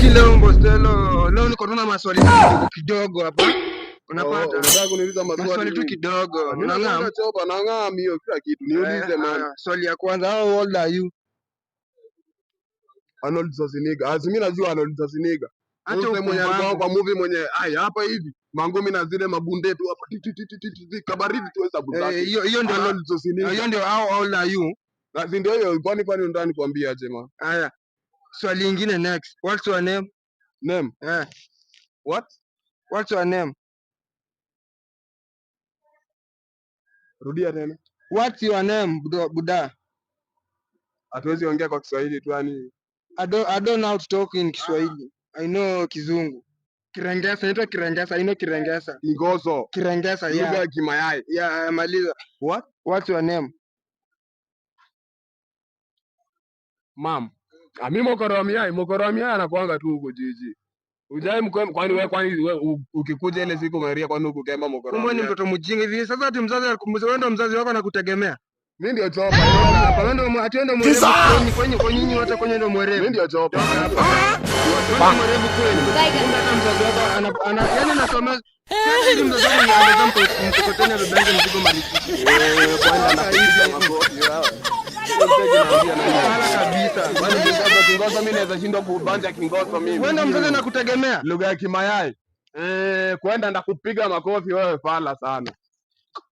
leo Mbostelo, leo niko na maswali kidogo hapa. Unapata? Nataka kuniuliza maswali tu kidogo. Unang'am chopa na ng'am hiyo kila kitu. Niulize man. Swali ya kwanza, how old are you? Arnold Schwarzenegger. Mimi najua Arnold Schwarzenegger. Hata mwenye alikuwa kwa movie mwenye hapa hivi. Mangumi na zile mabunde tu hapa kabaridi tu hesabu zake. Hiyo ndio Arnold Schwarzenegger. Hiyo ndio how old are you? Basi ndio hiyo kwani ndani kuambia aje man. Haya. Swali lingine next. What's your name? Name? What? What's your name? Rudia tena. What's your name, Buda? Hatuwezi ongea kwa Kiswahili tu yani. I don't know how to talk in Kiswahili. I know Kizungu. Kirengesa, inaitwa Kirengesa, I know Kirengesa. Kingoso. Kirengesa, yeah. Lugha ya Kimayai. Yeah, maliza. What? What's your name? Mam. Mimi mokoro wa Mayai anakuanga tu huko jiji. Ujai kwani wewe ukikuja ile siku Maria kwani huko kema mokoro. Kumbe ni mtoto mjinga hivi. Sasa ati mzazi wako anakutegemea. Mimi ndio chopa. Hapa ndio atiende mwerevu kwa nyinyi wote kwenye ndio mwerevu. Mimi ndio chopa. Mwerevu kweli. Hata mzazi wako yani nasoma ili mzazi wako anaweza mkokoteni bebenge mzigo maliki. Kwanza na hivi magoti yao. Kingoso mimi naweza shindwa kubanja Kingoso mimi. Wewe mzazi anakutegemea. Lugha ya Kimayai. Kwenda ndakupiga makofi wewe fala sana.